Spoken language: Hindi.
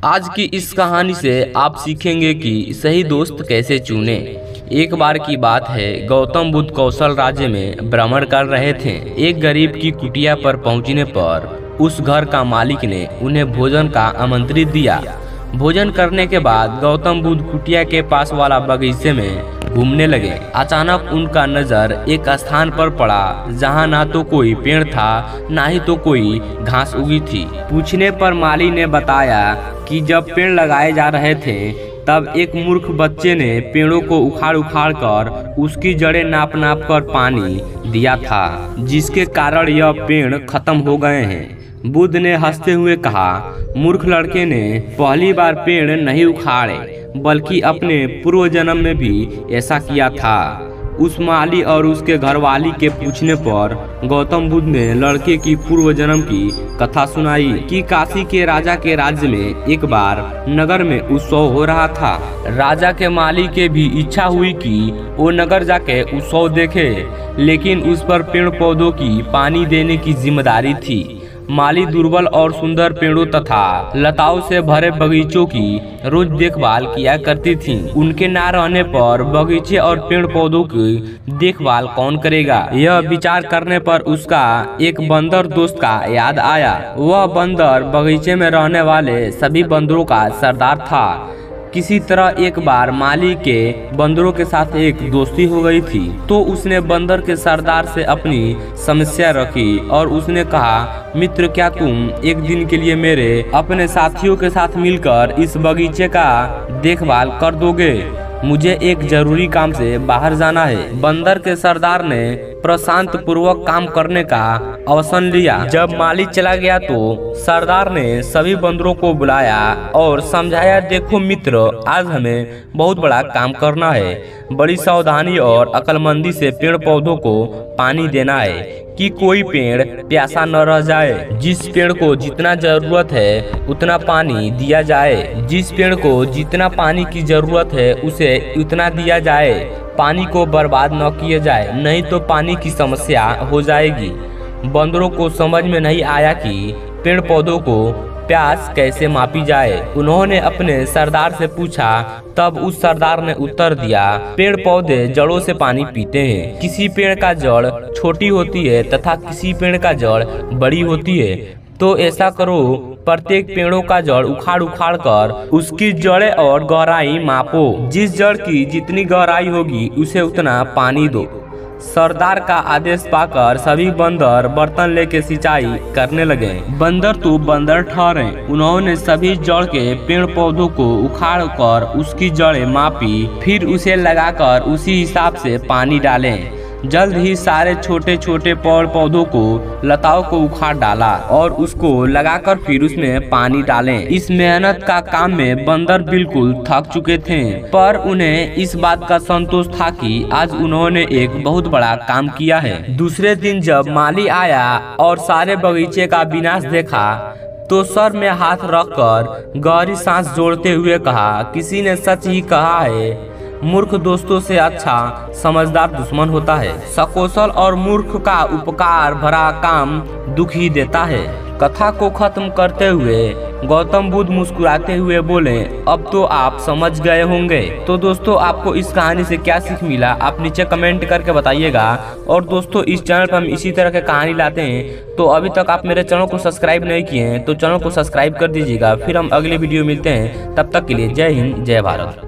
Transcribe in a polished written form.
आज की इस कहानी से आप सीखेंगे कि सही दोस्त कैसे चुने। एक बार की बात है, गौतम बुद्ध कौशल राज्य में भ्रमण कर रहे थे। एक गरीब की कुटिया पर पहुंचने पर उस घर का मालिक ने उन्हें भोजन का आमंत्रित दिया। भोजन करने के बाद गौतम बुद्ध कुटिया के पास वाला बगीचे में घूमने लगे। अचानक उनका नजर एक स्थान पर पड़ा जहां ना तो कोई पेड़ था ना ही तो कोई घास उगी थी। पूछने पर माली ने बताया कि जब पेड़ लगाए जा रहे थे तब एक मूर्ख बच्चे ने पेड़ों को उखाड़ कर उसकी जड़ें नाप कर पानी दिया था, जिसके कारण यह पेड़ खत्म हो गए हैं। बुद्ध ने हंसते हुए कहा, मूर्ख लड़के ने पहली बार पेड़ नहीं उखाड़े बल्कि अपने पूर्व जन्म में भी ऐसा किया था। उस माली और उसके घरवाली के पूछने पर गौतम बुद्ध ने लड़के की पूर्व जन्म की कथा सुनाई कि काशी के राजा के राज्य में एक बार नगर में उत्सव हो रहा था। राजा के माली के भी इच्छा हुई कि वो नगर जाके उत्सव देखे, लेकिन उस पर पेड़ पौधों की पानी देने की जिम्मेदारी थी। माली दुर्बल और सुंदर पेड़ों तथा लताओं से भरे बगीचों की रोज देखभाल किया करती थी। उनके ना रहने पर बगीचे और पेड़ पौधों की देखभाल कौन करेगा? यह विचार करने पर उसका एक बंदर दोस्त का याद आया। वह बंदर बगीचे में रहने वाले सभी बंदरों का सरदार था। किसी तरह एक बार माली के बंदरों के साथ एक दोस्ती हो गई थी, तो उसने बंदर के सरदार से अपनी समस्या रखी और उसने कहा, मित्र, क्या तुम एक दिन के लिए मेरे अपने साथियों के साथ मिलकर इस बगीचे का देखभाल कर दोगे? मुझे एक जरूरी काम से बाहर जाना है। बंदर के सरदार ने प्रशांत पूर्वक काम करने का अवसर लिया। जब माली चला गया तो सरदार ने सभी बंदरों को बुलाया और समझाया, देखो मित्र, आज हमें बहुत बड़ा काम करना है। बड़ी सावधानी और अक्लमंदी से पेड़ पौधों को पानी देना है कि कोई पेड़ प्यासा न रह जाए। जिस पेड़ को जितना जरूरत है उतना पानी दिया जाए। जिस पेड़ को जितना पानी की जरूरत है उसे उतना दिया जाए। पानी को बर्बाद न किया जाए, नहीं तो पानी की समस्या हो जाएगी। बंदरों को समझ में नहीं आया कि पेड़ पौधों को प्यास कैसे मापी जाए। उन्होंने अपने सरदार से पूछा, तब उस सरदार ने उत्तर दिया, पेड़ पौधे जड़ों से पानी पीते हैं। किसी पेड़ का जड़ छोटी होती है तथा किसी पेड़ का जड़ बड़ी होती है। तो ऐसा करो, प्रत्येक पेड़ों का जड़ उखाड़ कर उसकी जड़ें और गहराई मापो। जिस जड़ की जितनी गहराई होगी उसे उतना पानी दो। सरदार का आदेश पाकर सभी बंदर बर्तन लेके सिंचाई करने लगे। बंदर तो बंदर ठहरे। उन्होंने सभी जड़ के पेड़ पौधों को उखाड़ कर उसकी जड़ें मापी, फिर उसे लगाकर उसी हिसाब से पानी डालें। जल्द ही सारे छोटे छोटे पेड़ पौधों को, लताओं को उखाड़ डाला और उसको लगाकर फिर उसमें पानी डालें। इस मेहनत का काम में बंदर बिल्कुल थक चुके थे, पर उन्हें इस बात का संतोष था कि आज उन्होंने एक बहुत बड़ा काम किया है। दूसरे दिन जब माली आया और सारे बगीचे का विनाश देखा तो सर में हाथ रखकर गहरी सांस जोड़ते हुए कहा, किसी ने सच ही कहा है, मूर्ख दोस्तों से अच्छा समझदार दुश्मन होता है। सकुशल और मूर्ख का उपकार भरा काम दुख ही देता है। कथा को खत्म करते हुए गौतम बुद्ध मुस्कुराते हुए बोले, अब तो आप समझ गए होंगे। तो दोस्तों, आपको इस कहानी से क्या सीख मिला आप नीचे कमेंट करके बताइएगा। और दोस्तों, इस चैनल पर हम इसी तरह के कहानी लाते हैं, तो अभी तक आप मेरे चैनल को सब्सक्राइब नहीं किए हैं तो चैनल को सब्सक्राइब कर दीजिएगा। फिर हम अगले वीडियो मिलते हैं, तब तक के लिए जय हिंद, जय भारत।